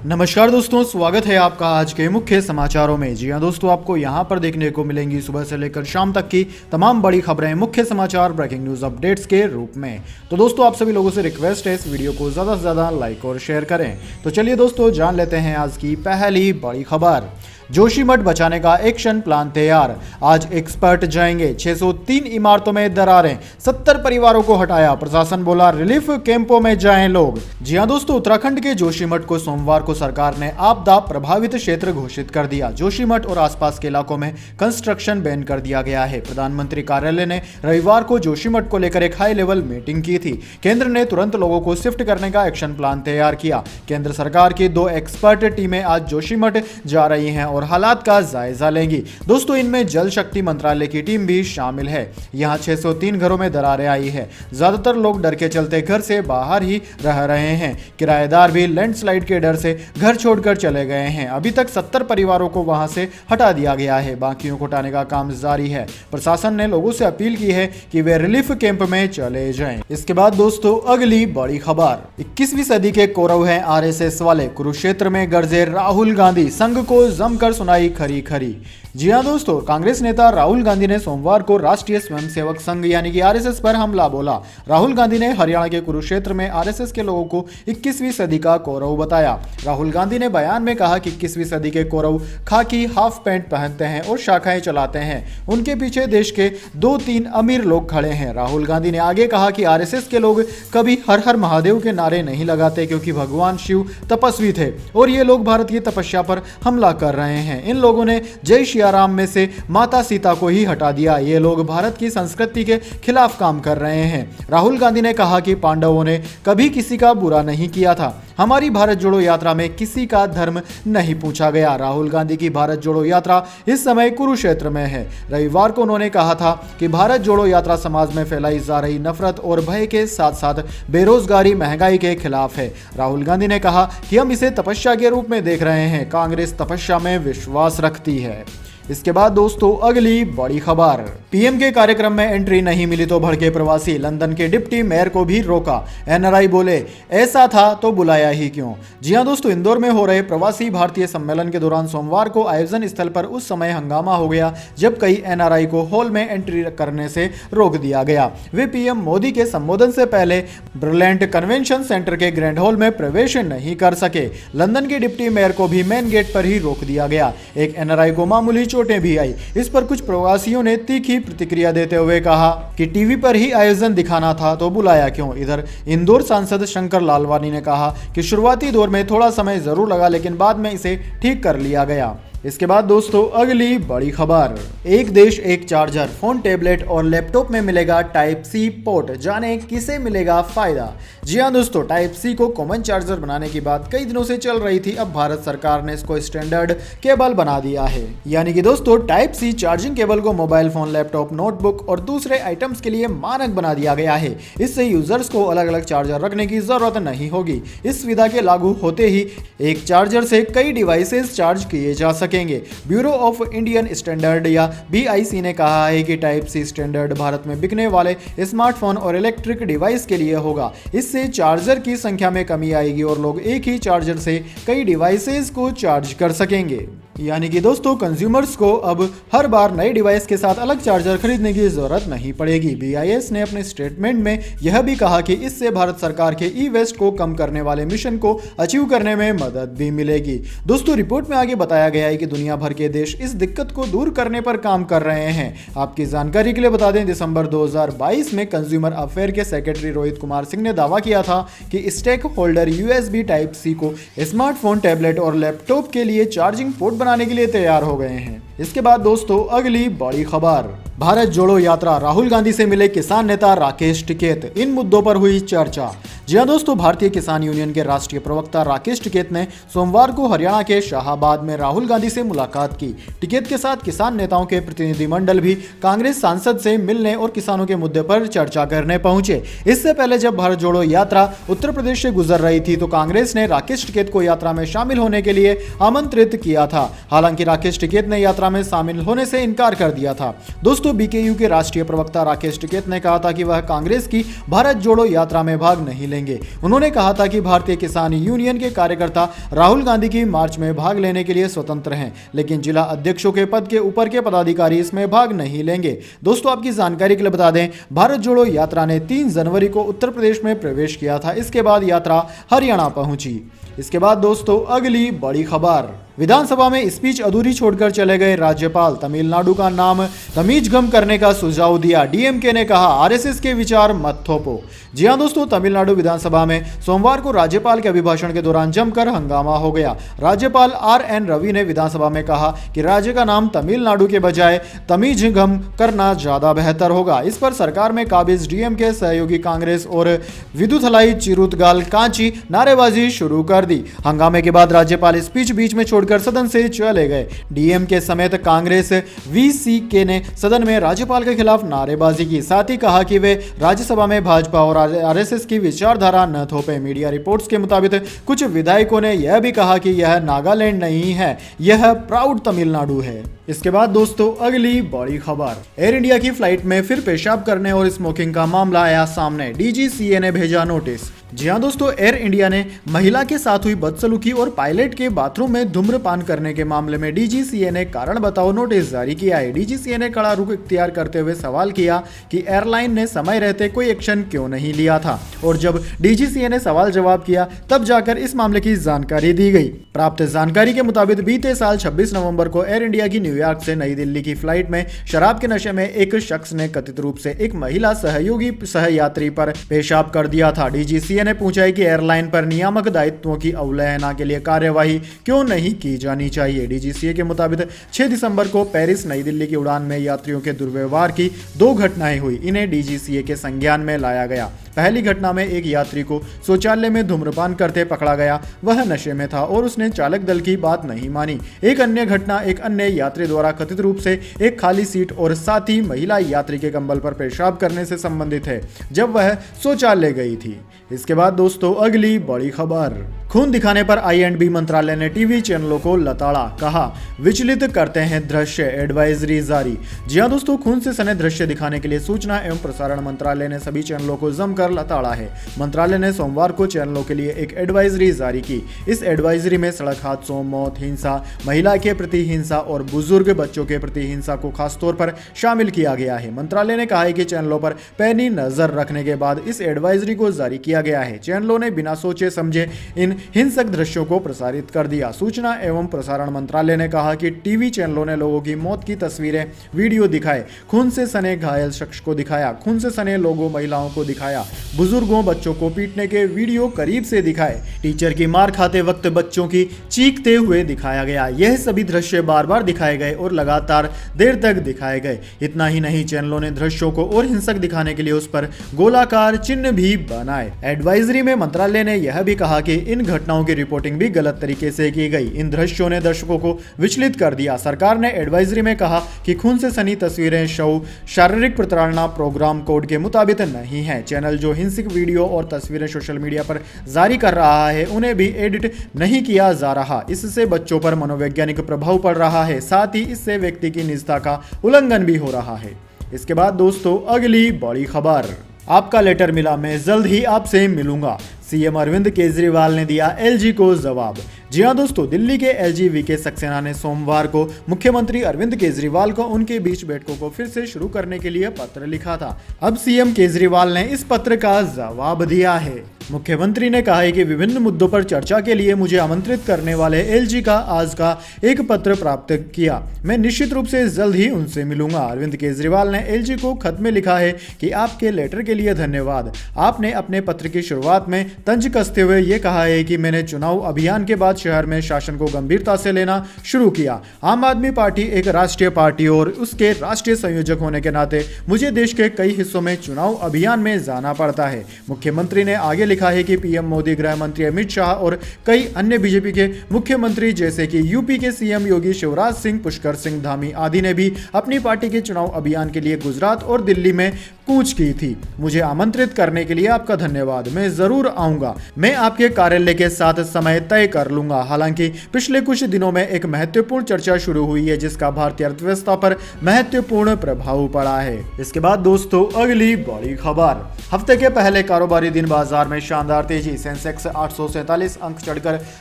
नमस्कार दोस्तों, स्वागत है आपका आज के मुख्य समाचारों में। जी हां दोस्तों, आपको यहां पर देखने को मिलेंगी सुबह से लेकर शाम तक की तमाम बड़ी खबरें मुख्य समाचार ब्रेकिंग न्यूज अपडेट्स के रूप में। तो दोस्तों, आप सभी लोगों से रिक्वेस्ट है इस वीडियो को ज़्यादा से ज़्यादा लाइक और शेयर करें। तो चलिए दोस्तों, जान लेते हैं आज की पहली बड़ी खबर। जोशीमठ बचाने का एक्शन प्लान तैयार, आज एक्सपर्ट जाएंगे। 603 इमारतों में दरारें, 70 परिवारों को हटाया, प्रशासन बोला रिलीफ कैंपों में जाएं लोग। जी हां दोस्तों, उत्तराखंड के जोशीमठ को सोमवार को सरकार ने आपदा प्रभावित क्षेत्र घोषित कर दिया। जोशीमठ और आसपास के इलाकों में कंस्ट्रक्शन बैन कर दिया गया है। प्रधानमंत्री कार्यालय ने रविवार को जोशीमठ को लेकर एक हाई लेवल मीटिंग की थी। केंद्र ने तुरंत लोगों को शिफ्ट करने का एक्शन प्लान तैयार किया। केंद्र सरकार की 2 एक्सपर्ट टीमें आज जोशीमठ जा रही हैं और हालात का जायजा लेंगी। दोस्तों, इनमें जल शक्ति मंत्रालय की टीम भी शामिल है। यहां 603 घरों में दरारें आई है। ज्यादातर लोग डर के चलते घर से बाहर ही रह रहे हैं। किराएदार भी लैंडस्लाइड के डर से घर छोड़कर चले गए हैं। अभी तक 70 परिवारों को वहां से हटा दिया गया है। बाकियों को हटाने का काम जारी है। प्रशासन ने लोगों से अपील की है कि वे रिलीफ कैंप में चले जाएं। इसके बाद दोस्तों, अगली बड़ी खबर। 21वीं सदी के कौरव हैं आरएसएस वाले, कुरुक्षेत्र में गरजे राहुल गांधी, संघ को जमकर सुनाई खरी खरी। जी हां दोस्तों, कांग्रेस नेता राहुल गांधी ने सोमवार को राष्ट्रीय स्वयंसेवक संघ यानी कि आरएसएस पर हमला बोला। राहुल गांधी ने हरियाणा के कुरुक्षेत्र में आरएसएस के लोगों को 21वीं सदी का कौरव बताया। राहुल गांधी ने बयान में कहा कि 21वीं सदी के कौरव खाकी हाफ पैंट पहनते हैं और शाखाएं चलाते हैं। उनके पीछे देश के 2-3 अमीर लोग खड़े हैं। राहुल गांधी ने आगे कहा कि आरएसएस के लोग कभी हर हर महादेव के नारे नहीं लगाते, क्योंकि भगवान शिव तपस्वी थे और ये लोग भारत की तपस्या पर हमला कर रहे हैं। इन लोगों ने जय श्री राम में से माता सीता को ही हटा दिया। ये लोग भारत की संस्कृति के खिलाफ काम कर रहे हैं। राहुल गांधी ने कहा कि पांडवों ने कभी किसी का बुरा नहीं किया था। हमारी भारत जोड़ो यात्रा में किसी का धर्म नहीं पूछा गया। राहुल गांधी की भारत जोड़ो यात्रा इस समय कुरुक्षेत्र में है। रविवार को उन्होंने कहा था कि भारत जोड़ो यात्रा समाज में फैलाई जा रही नफरत और भय के साथ साथ बेरोजगारी, महंगाई के खिलाफ है। राहुल गांधी ने कहा कि हम इसे तपस्या के रूप में देख रहे हैं। कांग्रेस तपस्या में विश्वास रखती है। इसके बाद दोस्तों, अगली बड़ी खबर। पीएम के कार्यक्रम में एंट्री नहीं मिली तो भड़के प्रवासी, लंदन के डिप्टी मेयर को भी रोका। एनआरआई बोले ऐसा था तो बुलाया ही क्यों। जी हां दोस्तों, इंदौर में हो रहे प्रवासी भारतीय सम्मेलन के दौरान सोमवार को आयोजन स्थल पर उस समय हंगामा हो गया जब कई एनआरआई को हॉल में एंट्री करने से रोक दिया गया। वे पीएम मोदी के संबोधन से पहले ब्रिलियंट कन्वेंशन सेंटर के ग्रैंड हॉल में प्रवेश नहीं कर सके। लंदन के डिप्टी मेयर को भी मेन गेट पर ही रोक दिया गया। एक एनआरआई को मामूली चोटें भी आई। इस पर कुछ प्रवासियों ने तीखी प्रतिक्रिया देते हुए कहा कि टीवी पर ही आयोजन दिखाना था तो बुलाया क्यों। इधर इंदौर सांसद शंकर लालवानी ने कहा कि शुरुआती दौर में थोड़ा समय जरूर लगा, लेकिन बाद में इसे ठीक कर लिया गया। इसके बाद दोस्तों, अगली बड़ी खबर। एक देश एक चार्जर, फोन, टैबलेट और लैपटॉप में मिलेगा टाइप सी पोर्ट, जाने किसे मिलेगा फायदा। जी हां दोस्तों, टाइप सी को कॉमन चार्जर बनाने की बात कई दिनों से चल रही थी। अब भारत सरकार ने इसको स्टैंडर्ड केबल बना दिया है। यानी कि दोस्तों, टाइप सी चार्जिंग केबल को मोबाइल फोन, लैपटॉप, नोटबुक और दूसरे आइटम्स के लिए मानक बना दिया गया है। इससे यूजर्स को अलग अलग चार्जर रखने की जरूरत नहीं होगी। इस सुविधा के लागू होते ही एक चार्जर से कई डिवाइसेस चार्ज किए जा सके। ब्यूरो ऑफ इंडियन स्टैंडर्ड या बीआईसी ने कहा है कि टाइप सी स्टैंडर्ड भारत में बिकने वाले स्मार्टफोन और इलेक्ट्रिक डिवाइस के लिए होगा। इससे चार्जर की संख्या में कमी आएगी और लोग एक ही चार्जर से कई डिवाइसेस को चार्ज कर सकेंगे। यानी कि दोस्तों, कंज्यूमर्स को अब हर बार नए डिवाइस के साथ अलग चार्जर खरीदने की जरूरत नहीं पड़ेगी। बीआईएस ने अपने स्टेटमेंट में यह भी कहा कि इससे भारत सरकार के ई वेस्ट को कम करने वाले मिशन को अचीव करने में मदद भी मिलेगी। दोस्तों, रिपोर्ट में आगे बताया गया है कि दुनिया भर के देश इस दिक्कत को दूर करने पर काम कर रहे हैं। आपकी जानकारी के लिए बता दें, दिसंबर 2022 में कंज्यूमर अफेयर के सेक्रेटरी रोहित कुमार सिंह ने दावा किया था कि stakeholder USB type C को स्मार्टफोन, टैबलेट और लैपटॉप के लिए चार्जिंग पोर्ट बनाने के लिए तैयार हो गए हैं। इसके बाद दोस्तों, अगली बड़ी खबर। भारत जोड़ो यात्रा, राहुल गांधी से मिले किसान नेता राकेश टिकैत, इन मुद्दों पर हुई चर्चा। जी हां दोस्तों, भारतीय किसान यूनियन के राष्ट्रीय प्रवक्ता राकेश टिकैत ने सोमवार को हरियाणा के शाहबाद में राहुल गांधी से मुलाकात की। टिकैत के साथ किसान नेताओं के प्रतिनिधिमंडल भी कांग्रेस सांसद से मिलने और किसानों के मुद्दे पर चर्चा करने पहुंचे। इससे पहले जब भारत जोड़ो यात्रा उत्तर प्रदेश से गुजर रही थी तो कांग्रेस ने राकेश टिकैत को यात्रा में शामिल होने के लिए आमंत्रित किया था। हालांकि राकेश टिकैत ने यात्रा में शामिल होने से इनकार कर दिया था। दोस्तों, दोस्तों, बीकेयू के राष्ट्रीय प्रवक्ता राकेश टिकैत ने कहा था कि वह कांग्रेस की भारत जोड़ो यात्रा में भाग नहीं लेंगे। उन्होंने कहा था कि भारतीय किसान यूनियन के कार्यकर्ता राहुल गांधी की मार्च में भाग लेने के लिए स्वतंत्र हैं, लेकिन जिला अध्यक्षों के पद के ऊपर के पदाधिकारी इसमें भाग नहीं लेंगे। दोस्तों, आपकी जानकारी के लिए बता दें, भारत जोड़ो यात्रा ने 3 जनवरी को उत्तर प्रदेश में प्रवेश किया था। इसके बाद यात्रा हरियाणा पहुंची। इसके बाद दोस्तों, अगली बड़ी खबर, विधानसभा में स्पीच अधूरी छोड़कर चले गए राज्यपाल, तमिलनाडु का नाम तमीज़गम करने का सुझाव दिया। डीएमके ने कहा, आरएसएस के विचार मत थोपो। जी हां दोस्तों, तमिलनाडु विधानसभा में सोमवार को राज्यपाल के अभिभाषण के दौरान जमकर हंगामा हो गया। राज्यपाल आरएन रवि ने विधानसभा में कहा कि राज्य का नाम तमिलनाडु के बजाय तमीज़गम करना ज्यादा बेहतर होगा। इस पर सरकार में काबिज डीएमके सहयोगी कांग्रेस और विदुथलाई चिरुतगाल कांची नारेबाजी शुरू कर दी। हंगामे के बाद राज्यपाल स्पीच बीच में छोड़कर सदन से चले गए। डीएमके समेत कांग्रेस वीसीके ने सदन में राज्यपाल के खिलाफ नारेबाजी की, साथ ही कहा कि वे राज्यसभा में भाजपा और आरएसएस की विचारधारा न थोपे। मीडिया रिपोर्ट्स के मुताबिक कुछ विधायकों ने यह भी कहा कि यह नागालैंड नहीं है, यह प्राउड तमिलनाडु है। इसके बाद दोस्तों, अगली बड़ी खबर, एयर इंडिया की फ्लाइट में फिर पेशाब करने और स्मोकिंग का मामला आया सामने। डीजीसीए ने भेजा नोटिस। जी हां दोस्तों, एयर इंडिया ने महिला के साथ हुई बदसलूकी और पायलट के बाथरूम में धूम्रपान करने के मामले में डीजीसीए ने कारण बताओ नोटिस जारी किया है। डीजीसीए ने कड़ा रुख इख्तियार करते हुए सवाल किया कि एयरलाइन ने समय रहते कोई एक्शन क्यों नहीं लिया था, और जब डीजीसीए ने सवाल जवाब किया तब जाकर इस मामले की जानकारी दी गई। प्राप्त जानकारी के मुताबिक बीते साल 26 नवंबर को एयर इंडिया की न्यूयॉर्क से नई दिल्ली की फ्लाइट में शराब के नशे में एक शख्स ने कथित रूप से एक महिला सहयोगी सहयात्री पर पेशाब कर दिया था। डीजीसीए ने पूछा है कि एयरलाइन पर नियामक दायित्वों की अवहेलना के लिए कार्यवाही क्यों नहीं की जानी चाहिए। डीजीसीए के मुताबिक 6 दिसंबर को पेरिस नई दिल्ली की उड़ान में यात्रियों के दुर्व्यवहार की 2 घटनाएं हुई। इन्हें डीजीसीए के संज्ञान में लाया गया। पहली घटना में एक यात्री को शौचालय में धूम्रपान करते पकड़ा गया। वह नशे में था और उसने चालक दल की बात नहीं मानी। एक अन्य घटना एक अन्य यात्री द्वारा कथित रूप से एक खाली सीट और साथ ही महिला यात्री के कंबल पर पेशाब करने से संबंधित है, जब वह शौचालय गई थी। इसके बाद दोस्तों, अगली बड़ी खबर, खून दिखाने पर आई&बी मंत्रालय ने टीवी चैनलों को लताड़ा, कहा विचलित करते हैं दृश्य, एडवाइजरी जारी। जी हां दोस्तों, खून से सने दृश्य दिखाने के लिए सूचना एवं प्रसारण मंत्रालय ने सभी चैनलों को जमकर लताड़ा है। मंत्रालय ने सोमवार को चैनलों के लिए एक एडवाइजरी जारी की। इस एडवाइजरी में सड़क हादसों, मौत, हिंसा, महिला के प्रति हिंसा और बुजुर्ग बच्चों के प्रति हिंसा को खासतौर पर शामिल किया गया है। मंत्रालय ने कहा है कि चैनलों पर पैनी नजर रखने के बाद इस एडवाइजरी को जारी किया गया है। चैनलों ने बिना सोचे समझे इन हिंसक दृश्यों को प्रसारित कर दिया। सूचना एवं प्रसारण मंत्रालय ने कहा कि टीवी चैनलों ने लोगों की मौत की तस्वीरें, वीडियो दिखाए, खून से सने घायल शख्स को दिखाया, खून से सने लोगों, महिलाओं को दिखाया, बुजुर्गों, बच्चों को पीटने के वीडियो करीब से दिखाए, टीचर की मार खाते वक्त बच्चों की चीखते हुए दिखाया गया। यह सभी दृश्य बार बार दिखाए गए और लगातार देर तक दिखाए गए। इतना ही नहीं, चैनलों ने दृश्यों को और हिंसक दिखाने के लिए उस पर गोलाकार चिन्ह भी बनाए। एडवाइजरी में मंत्रालय ने यह भी कहा कि इन घटनाओं की रिपोर्टिंग भी गलत तरीके से की गई। इन दृश्यों ने दर्शकों को विचलित कर दिया। सरकार ने एडवाइजरी में कहा कि खून से सनी तस्वीरें शारीरिक प्रताड़ना प्रोग्राम कोड के मुताबिक नहीं है। चैनल जो हिंसक वीडियो और तस्वीरें सोशल मीडिया पर जारी कर रहा है, उन्हें भी एडिट नहीं किया जा रहा। इससे बच्चों पर मनोवैज्ञानिक प्रभाव पड़ रहा है, साथ ही इससे व्यक्ति की निजता का उल्लंघन भी हो रहा है। इसके बाद दोस्तों, अगली बड़ी खबर, आपका लेटर मिला, मैं जल्द ही आपसे मिलूंगा। सीएम अरविंद केजरीवाल ने दिया एलजी को जवाब। जी हां दोस्तों, दिल्ली के एलजी वीके सक्सेना ने सोमवार को मुख्यमंत्री अरविंद केजरीवाल को उनके बीच बैठकों को फिर से शुरू करने के लिए पत्र लिखा था। अब सीएम केजरीवाल ने इस पत्र का जवाब दिया है। मुख्यमंत्री ने कहा है कि विभिन्न मुद्दों पर चर्चा के लिए मुझे आमंत्रित करने वाले एलजी का आज का एक पत्र प्राप्त किया। मैं निश्चित रूप से जल्द ही उनसे मिलूंगा। अरविंद केजरीवाल ने एलजी को खत में लिखा है कि आपके लेटर के लिए धन्यवाद। आपने अपने पत्र की शुरुआत में तंज कसते हुए ये कहा है कि मैंने चुनाव अभियान के बाद शहर में शासन को गंभीरता से लेना शुरू किया। आम आदमी पार्टी एक राष्ट्रीय पार्टी और उसके राष्ट्रीय संयोजक होने के नाते मुझे देश के कई हिस्सों में चुनाव अभियान में जाना पड़ता है। मुख्यमंत्री ने आगे लिखा है कि पीएम मोदी, गृह मंत्री अमित शाह और कई अन्य बीजेपी के मुख्यमंत्री जैसे कि यूपी के सीएम योगी शिवराज सिंह, पुष्कर सिंह धामी आदि ने भी अपनी पार्टी के चुनाव अभियान के लिए गुजरात और दिल्ली में कूच की थी। मुझे आमंत्रित करने के लिए आपका धन्यवाद। मैं जरूर आऊंगा। मैं आपके कार्यालय के साथ समय तय कर लूंगा। बताऊंगा। हालांकि पिछले कुछ दिनों में एक महत्वपूर्ण चर्चा शुरू हुई है जिसका भारतीय अर्थव्यवस्था पर महत्वपूर्ण प्रभाव पड़ा है। इसके बाद दोस्तों अगली बड़ी खबर, हफ्ते के पहले कारोबारी दिन बाजार में शानदार तेजी। सेंसेक्स 847 अंक चढ़कर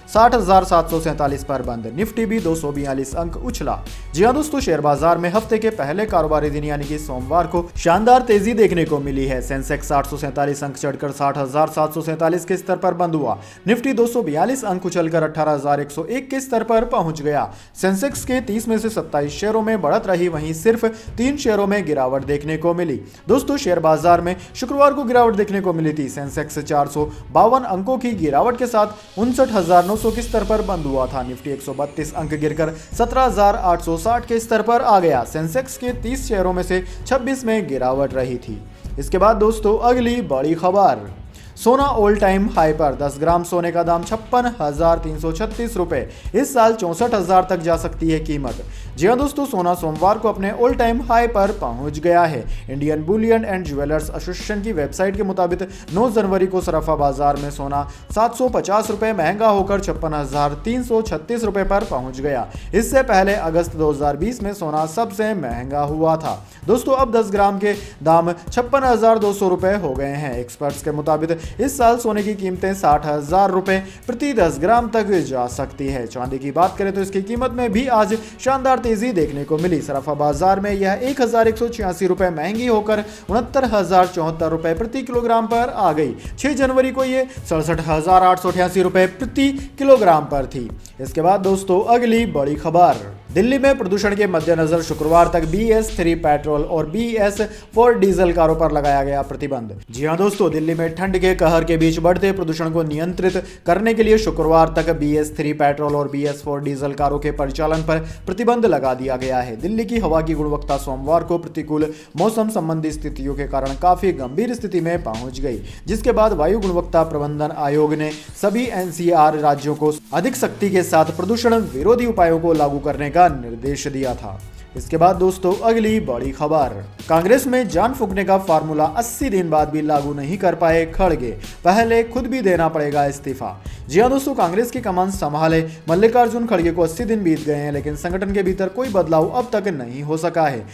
60,747 पर बंद। निफ्टी भी 242 अंक उछला। जी हां दोस्तों, शेयर बाजार में हफ्ते के पहले कारोबारी दिन यानी कि सोमवार को शानदार तेजी देखने को मिली है। सेंसेक्स 847 अंक चढ़कर 60,747 के स्तर पर बंद हुआ। निफ्टी 242 अंक उछलकर 18,101 के स्तर पर पहुंच गया। सेंसेक्स के 30 में से 27 शेयरों में बढ़त रही, वहीं सिर्फ 3 शेयरों में गिरावट देखने को मिली। दोस्तों शेयर बाजार में शुक्रवार को गिरावट देखने को मिली थी। सेंसेक्स 452 अंकों की गिरावट के साथ 59,900 के स्तर पर बंद हुआ था। निफ्टी 132 अंक गिरकर 17,860 के स्तर पर आ गया। सेंसेक्स के 30 शेयरों में से 26 में गिरावट रही थी। इसके बाद दोस्तों अगली बड़ी खबर, सोना ऑल टाइम हाई पर। 10 ग्राम सोने का दाम 56,336 रुपए। इस साल 64,000 तक जा सकती है कीमत। जी हाँ दोस्तों, सोना सोमवार को अपने ऑल टाइम हाई पर पहुंच गया है। Indian Boolean and jewellers association की वेबसाइट के मुताबिक 9 जनवरी को सराफा बाजार में सोना 750 रुपए महंगा होकर 56,336 रुपए पर पहुंच गया। इससे पहले अगस्त 2020 में सोना सबसे महंगा हुआ था। दोस्तों अब 10 ग्राम के दाम 56,200 रुपए हो गए हैं। एक्सपर्ट्स के मुताबिक इस साल सोने की कीमतें 60,000 रुपए प्रति 10 ग्राम तक जा सकती है। चांदी की बात करें तो इसकी कीमत में भी आज शानदार तेजी देखने को मिली। सराफा बाजार में यह 1,186 रुपए महंगी होकर 69,074 रुपए प्रति किलोग्राम पर आ गई। 6 जनवरी को यह 67,888 रुपए प्रति किलोग्राम पर थी। इसके बाद दोस्तों अगली बड़ी खबर, दिल्ली में प्रदूषण के मद्देनजर शुक्रवार तक BS3 पेट्रोल और BS4 डीजल कारों पर लगाया गया प्रतिबंध। जी हां दोस्तों, दिल्ली में ठंड के कहर के बीच बढ़ते प्रदूषण को नियंत्रित करने के लिए शुक्रवार तक BS3 पेट्रोल और BS4 डीजल कारों के परिचालन पर प्रतिबंध लगा दिया गया है। दिल्ली की हवा की गुणवत्ता सोमवार को प्रतिकूल मौसम संबंधी स्थितियों के कारण काफी गंभीर स्थिति में पहुंच गई, जिसके बाद वायु गुणवत्ता प्रबंधन आयोग ने सभी NCR राज्यों को अधिक सख्ती के साथ प्रदूषण विरोधी उपायों को लागू करने का निर्देश दिया था। इसके बाद दोस्तों अगली बड़ी खबर, कांग्रेस में जान फूंकने का फार्मूला 80 दिन बाद भी लागू नहीं कर पाए खड़गे, पहले खुद भी देना पड़ेगा इस्तीफा। जी हां दोस्तों, कांग्रेस की कमान संभाले मल्लिकार्जुन खड़गे को 80 दिन बीत गए हैं, लेकिन संगठन के भीतर कोई बदलाव अब तक नहीं हो सका है।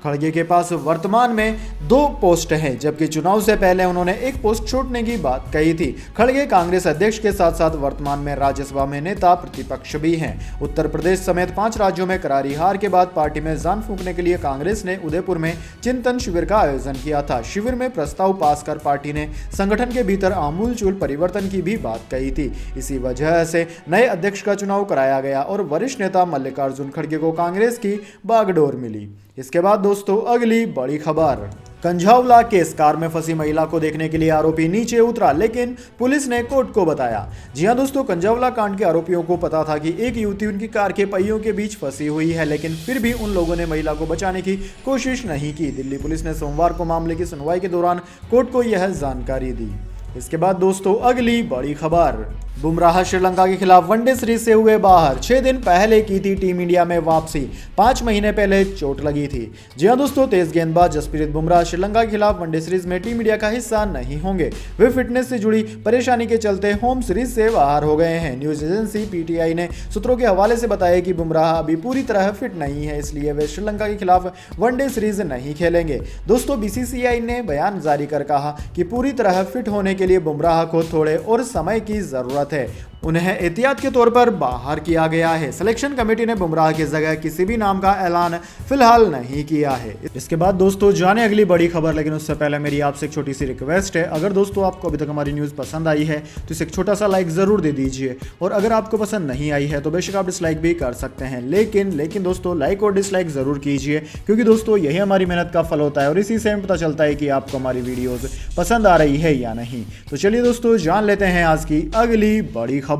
खड़गे के पास वर्तमान में 2 पोस्ट हैं, जबकि चुनाव से पहले उन्होंने 1 पोस्ट छोड़ने की बात कही थी। खड़गे कांग्रेस अध्यक्ष के साथ साथ वर्तमान में राज्यसभा में नेता प्रतिपक्ष भी हैं। उत्तर प्रदेश समेत 5 राज्यों में करारी हार के बाद पार्टी में जान फूंकने के लिए कांग्रेस ने उदयपुर में चिंतन शिविर का आयोजन किया था। शिविर में प्रस्ताव पास कर पार्टी ने संगठन के भीतर आमूलचूल परिवर्तन की भी बात कही थी। इसी वजह से नए अध्यक्ष का चुनाव कराया गया और वरिष्ठ नेता मल्लिकार्जुन खड़गे को कांग्रेस की बागडोर मिली। इसके बाद दोस्तों अगली बड़ी खबर, कंझावला केस, कार में फंसी महिला को देखने के लिए आरोपी नीचे उतरा, लेकिन पुलिस ने कोर्ट को बताया। जी हां दोस्तों, कंझावला कांड के आरोपियों को पता था कि एक युवती उनकी कार के पहियों के बीच फंसी हुई है, लेकिन फिर भी उन लोगों ने महिला को बचाने की कोशिश नहीं की। दिल्ली पुलिस ने सोमवार को मामले की सुनवाई के दौरान कोर्ट को यह जानकारी दी। इसके बाद दोस्तों अगली बड़ी खबर, बुमराह श्रीलंका के खिलाफ वनडे सीरीज से हुए बाहर। 6 दिन पहले की थी टीम इंडिया में वापसी, 5 महीने पहले चोट लगी थी। जी हां दोस्तों, तेज गेंदबाज जसप्रीत बुमराह श्रीलंका के खिलाफ वनडे सीरीज में टीम इंडिया का हिस्सा नहीं होंगे। वे फिटनेस से जुड़ी परेशानी के चलते होम सीरीज से बाहर हो गए हैं। न्यूज एजेंसी PTI ने सूत्रों के हवाले से बताया कि बुमराह अभी पूरी तरह फिट नहीं है, इसलिए वे श्रीलंका के खिलाफ वनडे सीरीज नहीं खेलेंगे। दोस्तों BCCI ने बयान जारी कर कहा कि पूरी तरह फिट होने के लिए बुमराह को थोड़े और समय की जरूरत है। उन्हें एहतियात के तौर पर बाहर किया गया है। सिलेक्शन कमेटी ने बुमराह की जगह किसी भी नाम का ऐलान फिलहाल नहीं किया है। इसके बाद दोस्तों जाने अगली बड़ी खबर, लेकिन उससे पहले मेरी आपसे एक छोटी सी रिक्वेस्ट है। अगर दोस्तों आपको अभी तक हमारी न्यूज़ पसंद आई है तो इसे एक छोटा सा लाइक ज़रूर दे दीजिए, और अगर आपको पसंद नहीं आई है तो बेशक आप डिसलाइक भी कर सकते हैं, लेकिन दोस्तों लाइक और डिसलाइक ज़रूर कीजिए, क्योंकि दोस्तों यही हमारी मेहनत का फल होता है और इसी से हमें पता चलता है कि आपको हमारी वीडियोज़ पसंद आ रही है या नहीं। तो चलिए दोस्तों जान लेते हैं आज की अगली बड़ी खबर।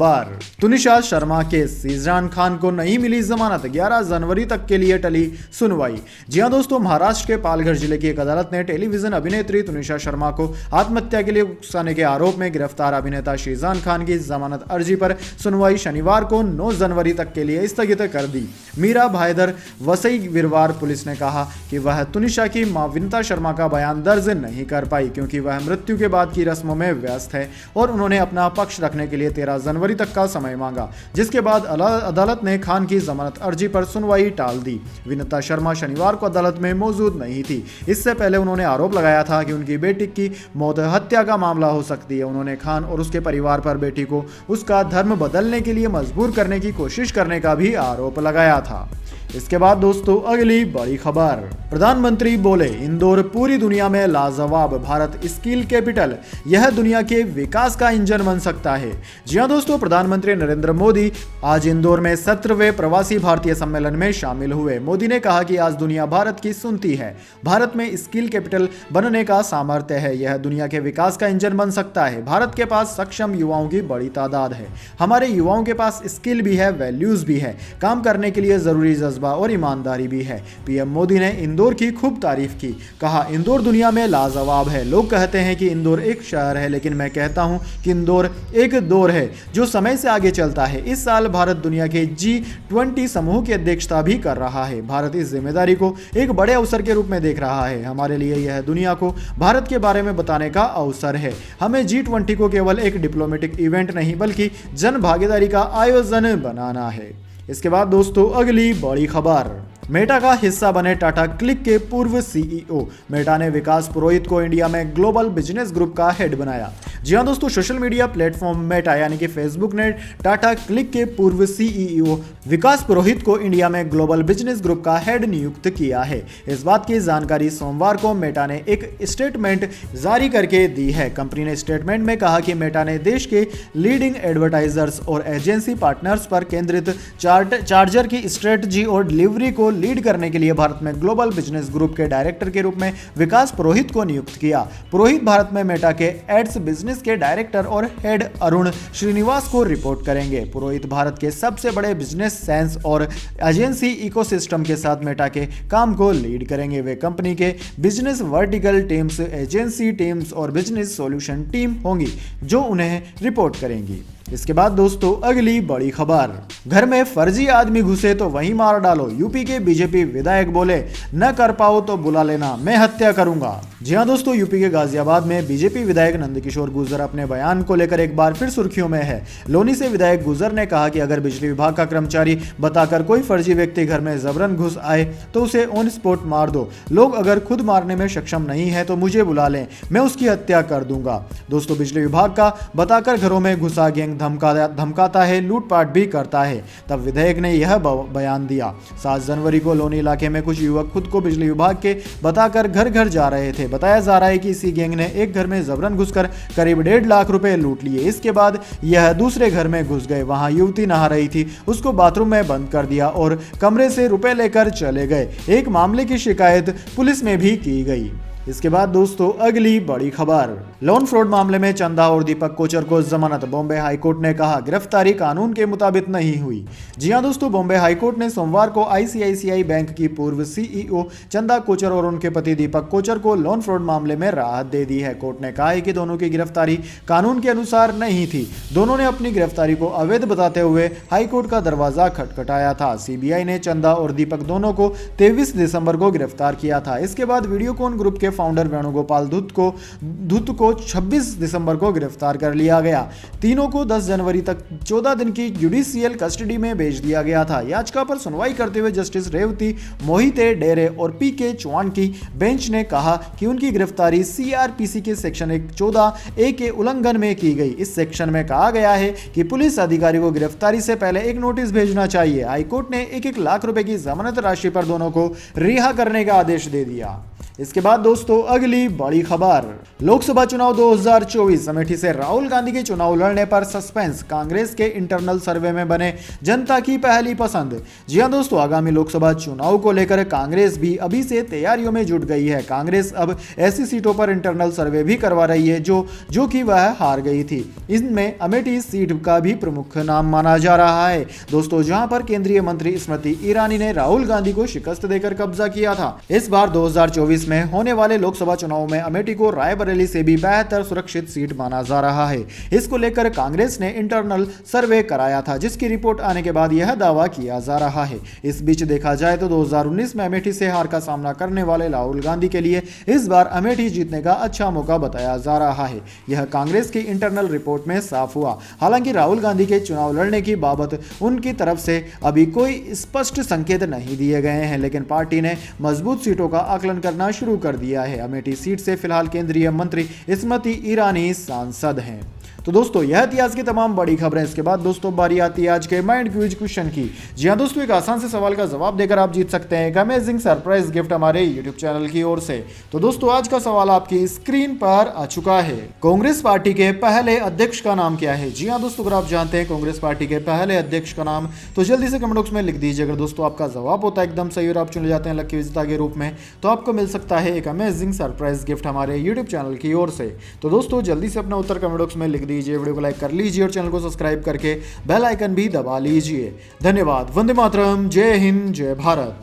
तुनिशा शर्मा केस, शीजान खान को नहीं मिली जमानत, 11 जनवरी तक के लिए टली सुनवाई। जी हां दोस्तों, महाराष्ट्र के पालघर जिले की एक अदालत ने टेलीविजन अभिनेत्री तुनिशा शर्मा को आत्महत्या के लिए उकसाने के आरोप में गिरफ्तार अभिनेता शीजान खान की जमानत अर्जी पर सुनवाई शनिवार को 9 जनवरी तक के लिए स्थगित कर दी। मीरा भाईदर वसई वीरवार पुलिस ने कहा कि वह तुनिशा की मां विनीता शर्मा का बयान दर्ज नहीं कर पाई क्योंकि वह मृत्यु के बाद की रस्मों में व्यस्त है और उन्होंने अपना पक्ष रखने के लिए 13 जनवरी तक का समय मांगा, जिसके बाद अदालत ने खान की जमानत अर्जी पर सुनवाई टाल दी। विनीता शर्मा शनिवार को अदालत में मौजूद नहीं थी। इससे पहले उन्होंने आरोप लगाया था कि उनकी बेटी की मौत हत्या का मामला हो सकती है। उन्होंने खान और उसके परिवार पर बेटी को उसका धर्म बदलने के लिए मजबूर करने की कोशिश करने का भी आरोप लगाया था। इसके बाद दोस्तों अगली बड़ी खबर, प्रधानमंत्री बोले इंदौर पूरी दुनिया में लाजवाब, भारत स्किल कैपिटल, यह दुनिया के विकास का इंजन बन सकता है। जी हां दोस्तों, प्रधानमंत्री नरेंद्र मोदी आज इंदौर में 17वें प्रवासी भारतीय सम्मेलन में शामिल हुए। मोदी ने कहा कि आज दुनिया भारत की सुनती है, भारत में स्किल कैपिटल बनने का सामर्थ्य है, यह दुनिया के विकास का इंजन बन सकता है। भारत के पास सक्षम युवाओं की बड़ी तादाद है, हमारे युवाओं के पास स्किल भी है, वैल्यूज भी है, काम करने के लिए जरूरी जज्बा और ईमानदारी भी है। पीएम मोदी ने इंदौर की खूब तारीफ की, कहा इंदौर दुनिया में लाजवाब है। लोग कहते हैं कि इंदौर एक शहर है, लेकिन मैं कहता हूं कि इंदौर एक दौर है जो समय से आगे चलता है। इस साल भारत दुनिया के G20 समूह की अध्यक्षता भी कर रहा है। भारत इस जिम्मेदारी को एक बड़े अवसर के रूप में देख रहा है। हमारे लिए यह दुनिया को भारत के बारे में बताने का अवसर है। हमें G20 को केवल एक डिप्लोमेटिक इवेंट नहीं बल्कि जन भागीदारी का आयोजन बनाना है। इसके बाद दोस्तों अगली बड़ी खबर, मेटा का हिस्सा बने टाटा क्लिक के पूर्व सीईओ। मेटा ने विकास पुरोहित को इंडिया में ग्लोबल बिजनेस ग्रुप का हेड बनाया। जी हां दोस्तों, सोशल मीडिया प्लेटफॉर्म मेटा यानी कि फेसबुक ने टाटा क्लिक के पूर्व सीईओ विकास पुरोहित को इंडिया में ग्लोबल बिजनेस ग्रुप का हेड नियुक्त किया है। इस बात की जानकारी सोमवार को मेटा ने एक स्टेटमेंट जारी करके दी है। कंपनी ने स्टेटमेंट में कहा कि मेटा ने देश के लीडिंग एडवर्टाइजर्स और एजेंसी पार्टनर्स पर केंद्रित चार्जर की स्ट्रेटजी और डिलीवरी को लीड करने के लिए भारत में ग्लोबल बिजनेस ग्रुप के डायरेक्टर के रूप में विकास पुरोहित को नियुक्त किया। पुरोहित भारत में मेटा के एड्स बिजनेस के डायरेक्टर और हेड अरुण श्रीनिवास को रिपोर्ट करेंगे। पुरोहित भारत के सबसे बड़े बिजनेस सेंस और एजेंसी इकोसिस्टम के साथ मेटा के काम को लीड करेंगे। वे कंपनी के business vertical teams, agency teams और बिजनेस सॉल्यूशन टीम होंगी जो उन्हें रिपोर्ट करेंगी। इसके बाद दोस्तों अगली बड़ी खबर, घर में फर्जी आदमी घुसे तो वहीं मार डालो। यूपी के बीजेपी विधायक बोले न कर पाओ तो बुला लेना, मैं हत्या करूंगा। जी हां दोस्तों, यूपी के गाजियाबाद में बीजेपी विधायक नंदकिशोर गुर्जर अपने बयान को लेकर एक बार फिर सुर्खियों में है। लोनी से विधायक गुर्जर ने कहा कि अगर बिजली विभाग का कर्मचारी बताकर कोई फर्जी व्यक्ति घर में जबरन घुस आए तो उसे ऑन स्पॉट मार दो। लोग अगर खुद मारने में सक्षम नहीं है तो मुझे बुला लें, मैं उसकी हत्या कर दूंगा। दोस्तों, बिजली विभाग का बताकर घरों में घुसा गैंग धमकाता है, लूटपाट भी करता है। तब विधायक ने यह बयान दिया। 7 जनवरी को लोनी इलाके में कुछ युवक खुद को बिजली विभाग के बताकर घर घर जा रहे थे। बताया जा रहा है कि इसी गैंग ने एक घर में जबरन घुसकर करीब 1.5 लाख रुपए लूट लिए। इसके बाद यह दूसरे घर में घुस गए। वहां युवती नहा रही थी, उसको बाथरूम में बंद कर दिया और कमरे से रुपए लेकर चले गए। एक मामले की शिकायत पुलिस में भी की गई। इसके बाद दोस्तों अगली बड़ी खबर, लोन फ्रॉड मामले में चंदा और दीपक कोचर को जमानत। बॉम्बे हाईकोर्ट ने कहा गिरफ्तारी कानून के मुताबिक नहीं हुई। जी हां दोस्तों, बॉम्बे हाईकोर्ट ने सोमवार को आईसीआईसीआई बैंक की पूर्व सीईओ चंदा कोचर और उनके पति दीपक कोचर को लोन फ्रॉड मामले में राहत दे दी है। कोर्ट ने कहा है कि दोनों की गिरफ्तारी कानून के अनुसार नहीं थी। दोनों ने अपनी गिरफ्तारी को अवैध बताते हुए हाईकोर्ट का दरवाजा खटखटाया था। सीबीआई ने चंदा और दीपक दोनों को 23 दिसंबर को गिरफ्तार किया था। इसके बाद वीडियोकॉन ग्रुप के फाउंडर वेणुगोपाल धूत को 26 दिसंबर को गिरफ्तार कर लिया गया। तीनों को 10 जनवरी तक 14 दिन की जुडिशियल कस्टडी में भेज दिया गया था। याचिका पर सुनवाई करते हुए जस्टिस रेवती मोहिते डेरे और पीके चौहान की बेंच ने कहा कि उनकी गिरफ्तारी सीआरपीसी के सेक्शन 114A के उल्लंघन में की गई। इस सेक्शन में कहा गया है कि पुलिस अधिकारी को गिरफ्तारी से पहले एक नोटिस भेजना चाहिए। हाईकोर्ट ने 1-1 लाख रुपए की जमानत राशि पर दोनों को रिहा करने का आदेश दे दिया। इसके बाद दोस्तों अगली बड़ी खबर, लोकसभा चुनाव 2024 अमेठी से राहुल गांधी के चुनाव लड़ने पर सस्पेंस। कांग्रेस के इंटरनल सर्वे में बने जनता की पहली पसंद। जी हां दोस्तों, आगामी लोकसभा चुनाव को लेकर कांग्रेस भी अभी से तैयारियों में जुट गई है। कांग्रेस अब ऐसी सीटों पर इंटरनल सर्वे भी करवा रही है जो कि वह हार गई थी। इनमें अमेठी सीट का भी प्रमुख नाम माना जा रहा है दोस्तों, जहां पर केंद्रीय मंत्री स्मृति ईरानी ने राहुल गांधी को शिकस्त देकर कब्जा किया था। इस बार 2024 में होने वाले लोकसभा चुनाव में अमेठी को रायबरेली से भी बेहतर सुरक्षित सीट माना जा रहा है। इसको लेकर कांग्रेस ने इंटरनल सर्वे कराया था, जिसकी रिपोर्ट आने के बाद यह दावा किया जा रहा है। इस बीच देखा जाए तो 2019 में अमेठी से हार का सामना करने वाले राहुल गांधी के लिए इस बार अमेठी जीतने का अच्छा मौका बताया जा रहा है। यह कांग्रेस की इंटरनल रिपोर्ट में साफ हुआ। हालांकि राहुल गांधी के चुनाव लड़ने की बाबत उनकी तरफ से अभी कोई स्पष्ट संकेत नहीं दिए गए हैं, लेकिन पार्टी ने मजबूत सीटों का आकलन करना शुरू कर दिया है। अमेठी सीट से फिलहाल केंद्रीय मंत्री स्मृति ईरानी सांसद हैं। तो दोस्तों यह थी आज की तमाम बड़ी खबरें। इसके बाद दोस्तों बारी आती है आज के माइंड क्विज क्वेश्चन की। जी हाँ दोस्तों, एक आसान से सवाल का जवाब देकर आप जीत सकते हैं एक अमेजिंग सरप्राइज गिफ्ट हमारे यूट्यूब चैनल की ओर से। तो दोस्तों आज का सवाल आपकी स्क्रीन पर आ चुका है। कांग्रेस पार्टी के पहले अध्यक्ष का नाम क्या है? जी हाँ दोस्तों, अगर आप जानते हैं कांग्रेस पार्टी के पहले अध्यक्ष का नाम तो जल्दी से कमेंट बॉक्स में लिख दीजिए। अगर दोस्तों आपका जवाब होता है एकदम सही और आप चुने जाते हैं लकी विजेता के रूप में, तो आपको मिल सकता है एक अमेजिंग सरप्राइज गिफ्ट हमारे यूट्यूब चैनल की ओर से। तो दोस्तों जल्दी से अपना उत्तर कमेंट बॉक्स में लिख दीजिए, वीडियो को लाइक कर लीजिए और चैनल को सब्सक्राइब करके बेल आइकन भी दबा लीजिए। धन्यवाद। वंदे मातरम। जय हिंद, जय भारत।